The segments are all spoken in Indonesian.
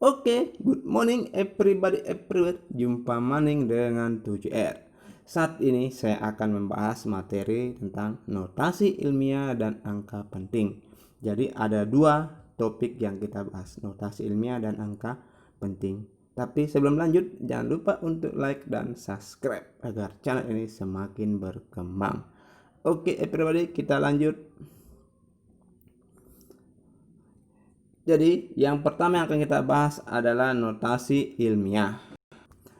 Oke, good morning everybody everywhere. Jumpa maning dengan 7R. Saat ini saya akan membahas materi tentang notasi ilmiah dan angka penting. Jadi ada dua topik yang kita bahas, notasi ilmiah dan angka penting. Tapi sebelum lanjut, jangan lupa untuk like dan subscribe agar channel ini semakin berkembang. Oke everybody, kita lanjut. Jadi yang pertama yang akan kita bahas adalah notasi ilmiah.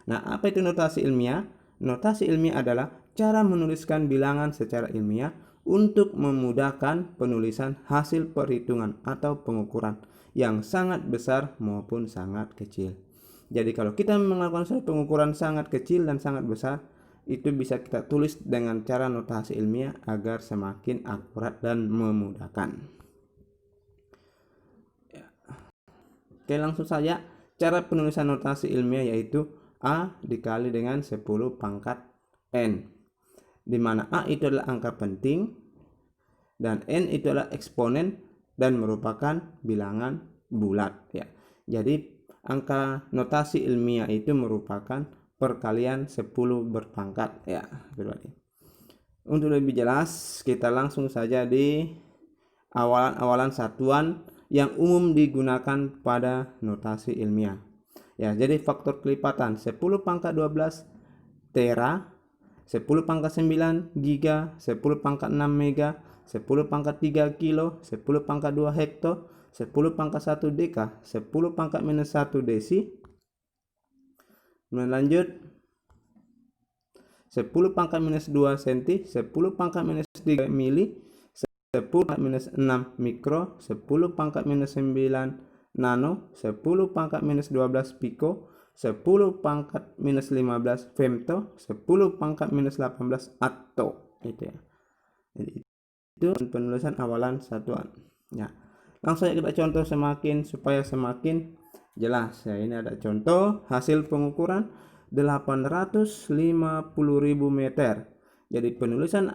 Nah, apa itu notasi ilmiah? Notasi ilmiah adalah cara menuliskan bilangan secara ilmiah untuk memudahkan penulisan hasil perhitungan atau pengukuran yang sangat besar maupun sangat kecil. Jadi kalau kita melakukan suatu pengukuran sangat kecil dan sangat besar, itu bisa kita tulis dengan cara notasi ilmiah agar semakin akurat dan memudahkan. Oke, langsung saja. Cara penulisan notasi ilmiah yaitu A dikali dengan 10 pangkat N, di mana A itu adalah angka penting dan N itu adalah eksponen dan merupakan bilangan bulat ya. Jadi angka notasi ilmiah itu merupakan perkalian 10 berpangkat ya. Untuk lebih jelas, kita langsung saja di awalan-awalan satuan yang umum digunakan pada notasi ilmiah. Ya, jadi faktor kelipatan 10 pangkat 12 tera, 10 pangkat 9 giga, 10 pangkat 6 mega, 10 pangkat 3 kilo, 10 pangkat 2 hekto, 10 pangkat 1 deka, 10 pangkat minus 1 desi. Lanjut 10 pangkat minus 2 senti, 10 pangkat minus 3 mili, 10 pangkat minus 6 mikro, 10 pangkat minus 9 nano, 10 pangkat minus 12 piko, 10 pangkat minus 15 femto, 10 pangkat minus 18 atto. Itu ya. Jadi itu penulisan awalan satuan. Ya. Langsung saja kita contoh supaya semakin jelas. Ya, ini ada contoh hasil pengukuran 850.000 meter. Jadi penulisan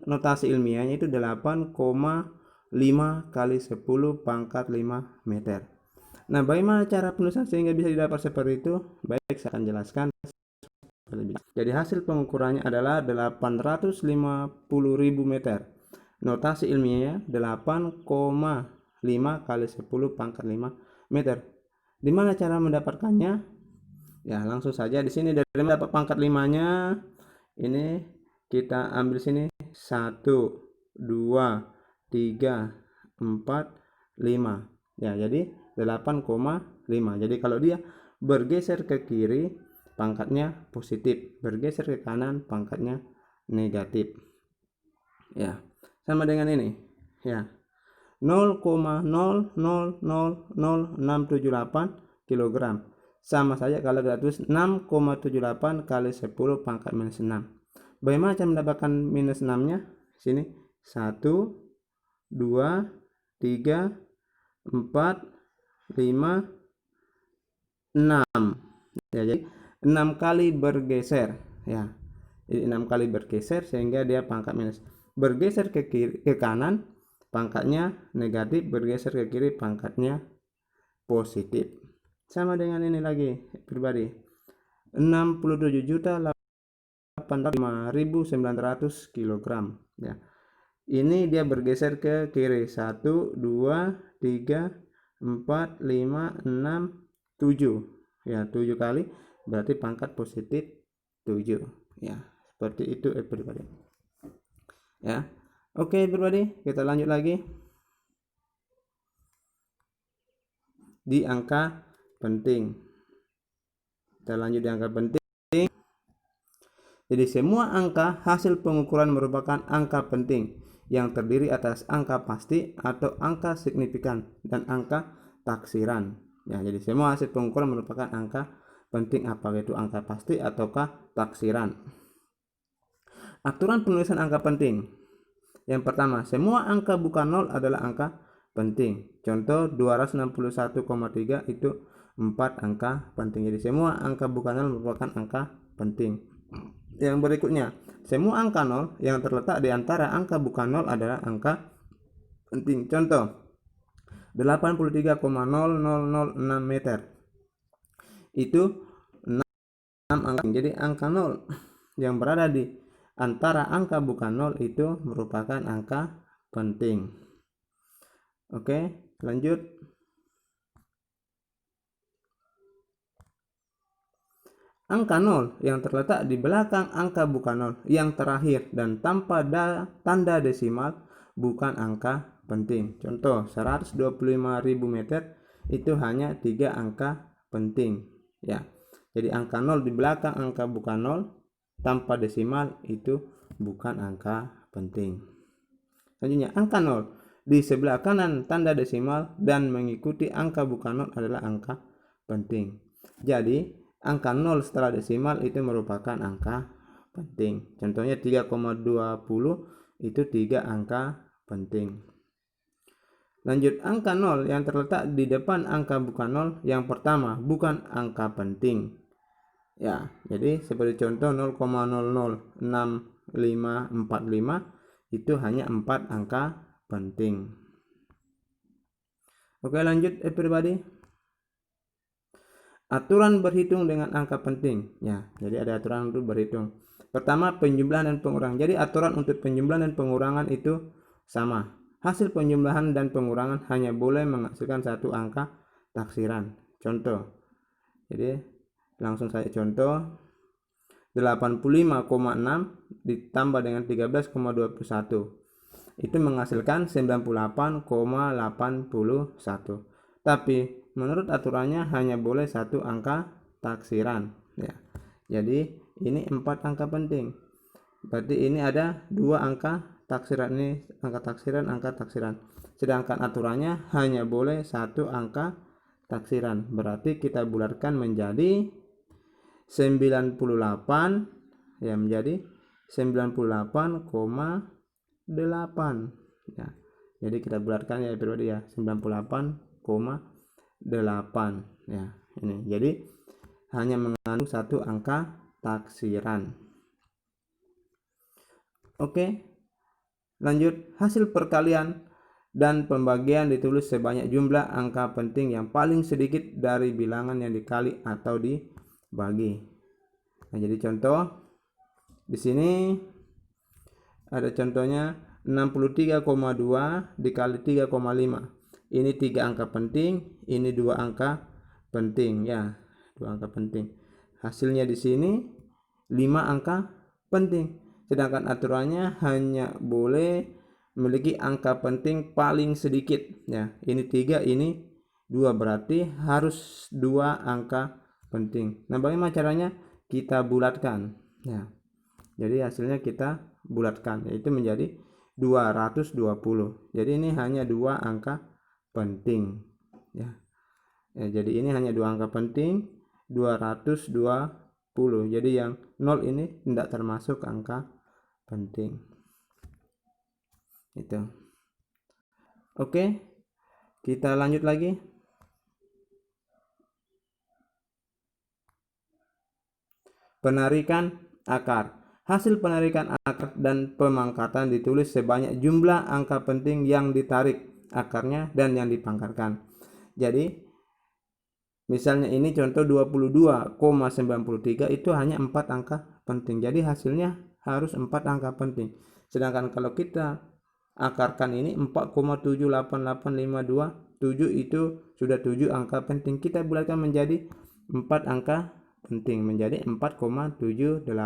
notasi ilmiahnya itu 8,5 kali 10 pangkat 5 meter. Nah, bagaimana cara penulisan sehingga bisa didapat seperti itu? Baik, saya akan jelaskan. Jadi hasil pengukurannya adalah 850.000 meter. Notasi ilmiahnya 8,5 kali 10 pangkat 5 meter. Di mana cara mendapatkannya? Ya, langsung saja di sini dari dapat pangkat 5-nya. Ini kita ambil sini 1, 2, 3, 4, 5 ya, jadi 8,5. Jadi kalau dia bergeser ke kiri pangkatnya positif, bergeser ke kanan pangkatnya negatif ya, sama dengan ini ya, 0,000678 kg. Sama saja kalau kita tulis 6,78 kali 10 pangkat minus 6. Bagaimana cara mendapatkan minus 6-nya? Sini 1, 2, 3, 4, 5, 6. Ya, jadi 6 kali bergeser ya. Jadi 6 kali bergeser sehingga dia pangkat minus. Bergeser ke kiri, ke kanan pangkatnya negatif, bergeser ke kiri pangkatnya positif. Sama dengan ini lagi pribadi. 67.500 kg ya. Ini dia bergeser ke kiri 1, 2, 3, 4, 5, 6, 7 ya, 7 kali berarti pangkat positif 7 ya. Seperti itu everybody ya. Oke everybody, kita lanjut lagi di angka penting. Kita lanjut di angka penting. Jadi semua angka hasil pengukuran merupakan angka penting yang terdiri atas angka pasti atau angka signifikan dan angka taksiran. Ya, jadi semua hasil pengukuran merupakan angka penting, apakah itu angka pasti ataukah taksiran. Aturan penulisan angka penting. Yang pertama, semua angka bukan 0 adalah angka penting. Contoh 261,3 itu 4 angka penting. Jadi semua angka bukan 0 merupakan angka penting. Yang berikutnya, semua angka 0 yang terletak di antara angka bukan 0 adalah angka penting. Contoh 83,0006 meter. itu 6 angka. Jadi angka 0 yang berada di antara angka bukan 0 itu merupakan angka penting. Oke, lanjut. Angka 0 yang terletak di belakang angka bukan 0 yang terakhir dan tanpa tanda desimal bukan angka penting. Contoh 125.000 meter itu hanya 3 angka penting ya. Jadi angka 0 di belakang angka bukan 0 tanpa desimal itu bukan angka penting. Selanjutnya angka 0 di sebelah kanan tanda desimal dan mengikuti angka bukan 0 adalah angka penting. Jadi angka 0 setelah desimal itu merupakan angka penting. Contohnya 3,20 itu 3 angka penting. Lanjut, angka 0 yang terletak di depan angka bukan 0 yang pertama bukan angka penting. Ya, jadi seperti contoh 0,006545 itu hanya 4 angka penting. Oke, lanjut everybody. Aturan berhitung dengan angka penting. Ya, jadi ada aturan untuk berhitung. Pertama, penjumlahan dan pengurangan. Jadi aturan untuk penjumlahan dan pengurangan itu sama. Hasil penjumlahan dan pengurangan hanya boleh menghasilkan satu angka taksiran. Contoh. Jadi langsung saya contoh. 85,6 ditambah dengan 13,21. Itu menghasilkan 98,81. Tapi menurut aturannya hanya boleh satu angka taksiran ya. Jadi ini 4 angka penting. Berarti ini ada 2 angka taksiran, ini angka taksiran. Sedangkan aturannya hanya boleh satu angka taksiran. Berarti kita bulatkan menjadi 98 ya, menjadi 98,8 ya. Jadi kita bulatkan ya periode ya 98,8 ya ini. Jadi hanya mengandung satu angka taksiran. Oke, lanjut. Hasil perkalian dan pembagian ditulis sebanyak jumlah angka penting yang paling sedikit dari bilangan yang dikali atau dibagi. Nah, jadi contoh di sini ada contohnya 63,2 dikali 3,5. Ini 3 angka penting, ini 2 angka penting ya, 2 angka penting. Hasilnya di sini 5 angka penting. Sedangkan aturannya hanya boleh memiliki angka penting paling sedikit ya. Ini 3, ini 2, berarti harus 2 angka penting. Nah, bagaimana caranya? Kita bulatkan ya. Jadi hasilnya kita bulatkan, yaitu menjadi 220. Jadi ini hanya 2 angka penting ya. Jadi ini hanya 2 angka penting, 220. Jadi yang 0 ini tidak termasuk angka penting. Itu. Oke, kita lanjut lagi. Penarikan akar. Hasil penarikan akar dan pemangkatan ditulis sebanyak jumlah angka penting yang ditarik akarnya dan yang dipangkatkan. Jadi misalnya ini contoh 22,93 itu hanya 4 angka penting. Jadi hasilnya harus 4 angka penting. Sedangkan kalau kita akarkan ini 4,78852, 7 itu sudah 7 angka penting. Kita bulatkan menjadi 4 angka penting, menjadi 4,788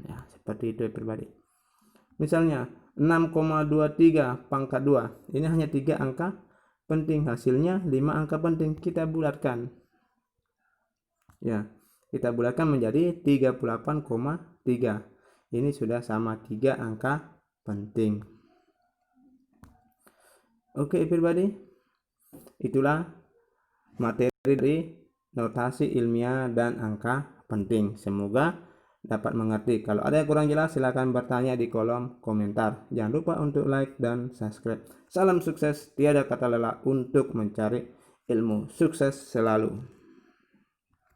ya, seperti itu pribadi. Misalnya 6,23 pangkat 2, ini hanya 3 angka penting, hasilnya 5 angka penting. Kita bulatkan ya, kita bulatkan menjadi 38,3. Ini sudah sama 3 angka penting. Oke everybody, itulah materi dari notasi ilmiah dan angka penting. Semoga dapat mengerti. Kalau ada yang kurang jelas silahkan bertanya di kolom komentar. Jangan lupa untuk like dan subscribe. Salam sukses, tiada kata lelah untuk mencari ilmu. Sukses selalu.